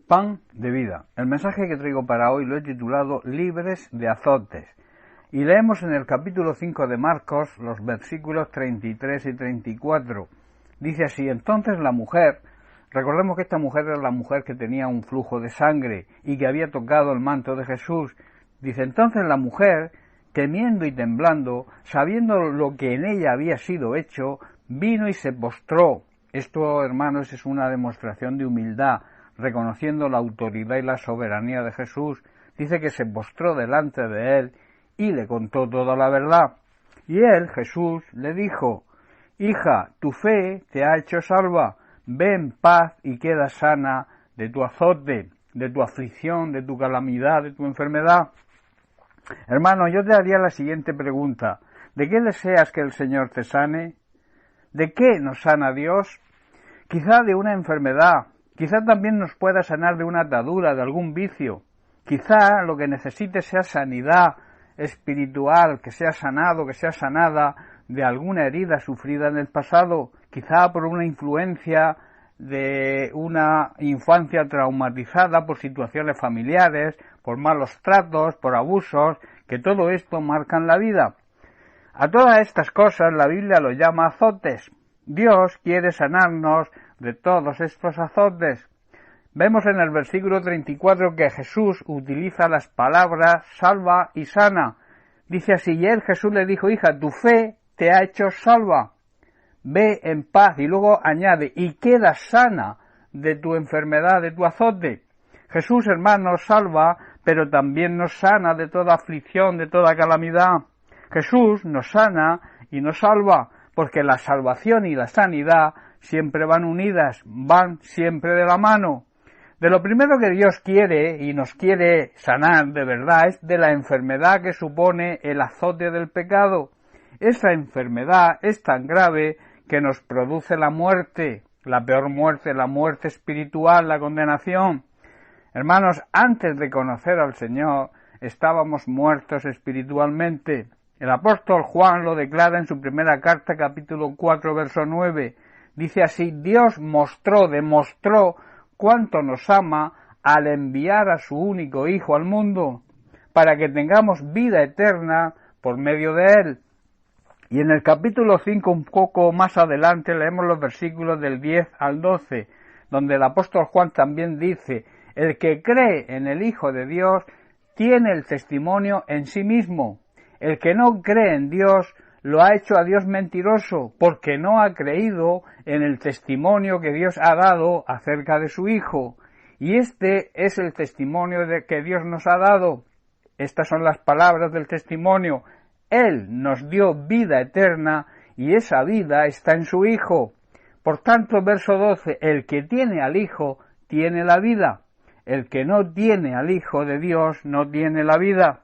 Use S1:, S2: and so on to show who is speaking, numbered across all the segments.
S1: Pan de vida. El mensaje que traigo para hoy lo he titulado Libres de azotes. Y leemos en el capítulo 5 de Marcos los versículos 33 y 34. Dice así: entonces la mujer, recordemos que esta mujer era la mujer que tenía un flujo de sangre y que había tocado el manto de Jesús. Dice: entonces la mujer, temiendo y temblando, sabiendo lo que en ella había sido hecho, vino y se postró. Esto, hermanos, es una demostración de humildad, reconociendo la autoridad y la soberanía de Jesús. Dice que se postró delante de él y le contó toda la verdad. Y él, Jesús, le dijo: hija, tu fe te ha hecho salva, ve en paz y queda sana de tu azote, de tu aflicción, de tu calamidad, de tu enfermedad. Hermano, yo te haría la siguiente pregunta: ¿de qué deseas que el Señor te sane? ¿De qué nos sana Dios? Quizá de una enfermedad, quizá también nos pueda sanar de una atadura, de algún vicio. Quizá lo que necesites sea sanidad espiritual, que sea sanado, que sea sanada de alguna herida sufrida en el pasado, quizá por una influencia de una infancia traumatizada por situaciones familiares, por malos tratos, por abusos, que todo esto marcan la vida. A todas estas cosas la Biblia lo llama azotes. Dios quiere sanarnos de todos estos azotes. Vemos en el versículo 34 que Jesús utiliza las palabras salva y sana. Dice así: y él, Jesús, le dijo: hija, tu fe te ha hecho salva, ve en paz. Y luego añade: y queda sana de tu enfermedad, de tu azote. Jesús, hermano, salva, pero también nos sana de toda aflicción, de toda calamidad. Jesús nos sana y nos salva, porque la salvación y la sanidad siempre van unidas, van siempre de la mano. De lo primero que Dios quiere y nos quiere sanar de verdad es de la enfermedad que supone el azote del pecado. Esa enfermedad es tan grave que nos produce la muerte, la peor muerte, la muerte espiritual, la condenación. Hermanos, antes de conocer al Señor estábamos muertos espiritualmente. El apóstol Juan lo declara en su primera carta, capítulo 4, verso 9. Dice así: Dios demostró cuánto nos ama al enviar a su único Hijo al mundo, para que tengamos vida eterna por medio de él. Y en el capítulo 5, un poco más adelante, leemos los versículos del 10 al 12, donde el apóstol Juan también dice: el que cree en el Hijo de Dios tiene el testimonio en sí mismo. El que no cree en Dios lo ha hecho a Dios mentiroso, porque no ha creído en el testimonio que Dios ha dado acerca de su Hijo. Y este es el testimonio de que Dios nos ha dado. Estas son las palabras del testimonio: Él nos dio vida eterna y esa vida está en su Hijo. Por tanto, verso 12, el que tiene al Hijo tiene la vida. El que no tiene al Hijo de Dios no tiene la vida.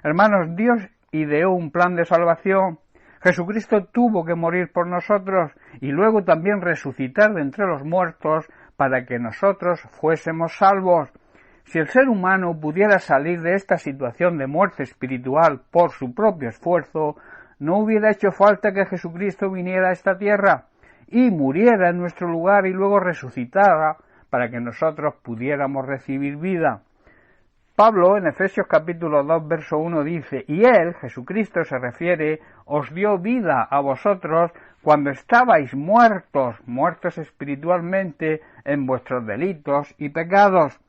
S1: Hermanos, Dios ideó un plan de salvación. Jesucristo tuvo que morir por nosotros y luego también resucitar de entre los muertos para que nosotros fuésemos salvos. Si el ser humano pudiera salir de esta situación de muerte espiritual por su propio esfuerzo, no hubiera hecho falta que Jesucristo viniera a esta tierra y muriera en nuestro lugar y luego resucitara para que nosotros pudiéramos recibir vida. Pablo en Efesios capítulo 2 verso 1 dice: y él, Jesucristo se refiere, os dio vida a vosotros cuando estabais muertos espiritualmente en vuestros delitos y pecados.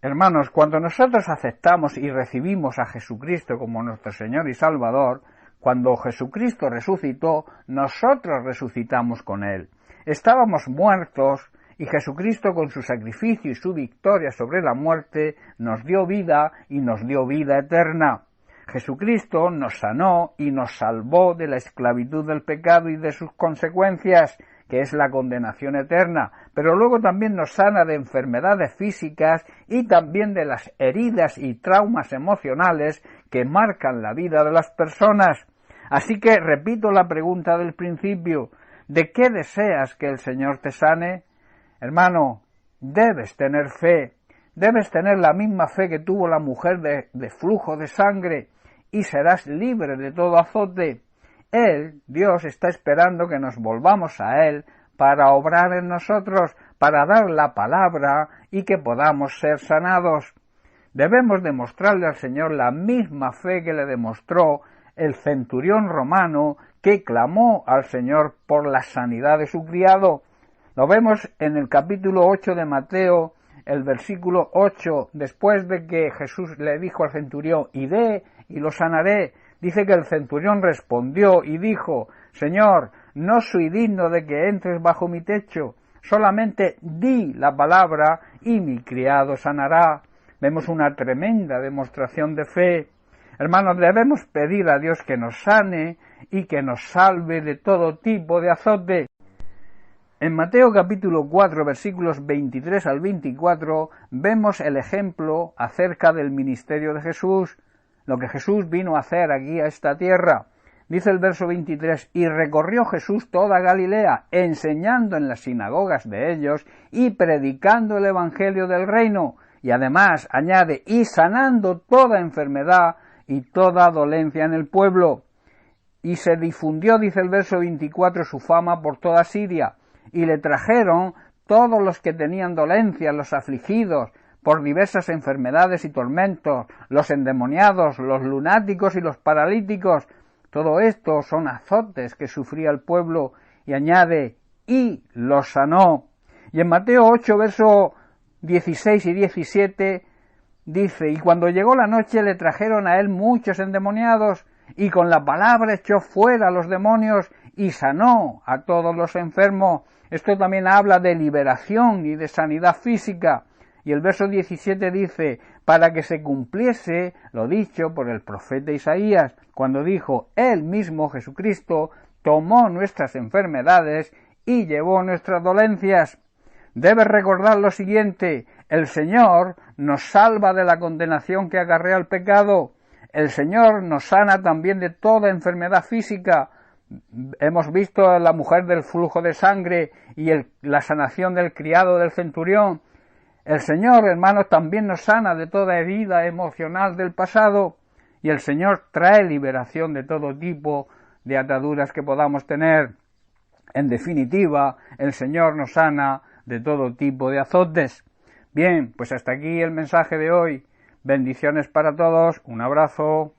S1: Hermanos, cuando nosotros aceptamos y recibimos a Jesucristo como nuestro Señor y Salvador, cuando Jesucristo resucitó, nosotros resucitamos con él. Estábamos muertos y Jesucristo, con su sacrificio y su victoria sobre la muerte, nos dio vida y nos dio vida eterna. Jesucristo nos sanó y nos salvó de la esclavitud del pecado y de sus consecuencias, que es la condenación eterna, pero luego también nos sana de enfermedades físicas y también de las heridas y traumas emocionales que marcan la vida de las personas. Así que repito la pregunta del principio: ¿de qué deseas que el Señor te sane? Hermano, debes tener fe, debes tener la misma fe que tuvo la mujer de flujo de sangre y serás libre de todo azote. Él, Dios, está esperando que nos volvamos a Él para obrar en nosotros, para dar la palabra y que podamos ser sanados. Debemos demostrarle al Señor la misma fe que le demostró el centurión romano que clamó al Señor por la sanidad de su criado. Lo vemos en el capítulo 8 de Mateo, el versículo 8, después de que Jesús le dijo al centurión, «Iré y lo sanaré». Dice que el centurión respondió y dijo, «Señor, no soy digno de que entres bajo mi techo, solamente di la palabra y mi criado sanará». Vemos una tremenda demostración de fe. Hermanos, debemos pedir a Dios que nos sane y que nos salve de todo tipo de azote. En Mateo capítulo 4, versículos 23 al 24, vemos el ejemplo acerca del ministerio de Jesús, lo que Jesús vino a hacer aquí a esta tierra. Dice el verso 23, «Y recorrió Jesús toda Galilea, enseñando en las sinagogas de ellos y predicando el evangelio del reino». Y además añade, «y sanando toda enfermedad y toda dolencia en el pueblo». Y se difundió, dice el verso 24, su fama por toda Siria, y le trajeron todos los que tenían dolencias, los afligidos por diversas enfermedades y tormentos, los endemoniados, los lunáticos y los paralíticos. Todo esto son azotes que sufría el pueblo, y añade, y los sanó. Y en Mateo 8, verso 16 y 17, dice, «Y cuando llegó la noche le trajeron a él muchos endemoniados, y con la palabra echó fuera a los demonios, y sanó a todos los enfermos». Esto también habla de liberación y de sanidad física. Y el verso 17 dice, «Para que se cumpliese lo dicho por el profeta Isaías, cuando dijo, Él mismo, Jesucristo, tomó nuestras enfermedades y llevó nuestras dolencias». Debes recordar lo siguiente, el Señor nos salva de la condenación que acarrea el pecado, el Señor nos sana también de toda enfermedad física. Hemos visto a la mujer del flujo de sangre y la sanación del criado del centurión. El Señor, hermanos, también nos sana de toda herida emocional del pasado, y el Señor trae liberación de todo tipo de ataduras que podamos tener. En definitiva, el Señor nos sana de todo tipo de azotes. Bien, pues hasta aquí el mensaje de hoy. Bendiciones para todos, un abrazo.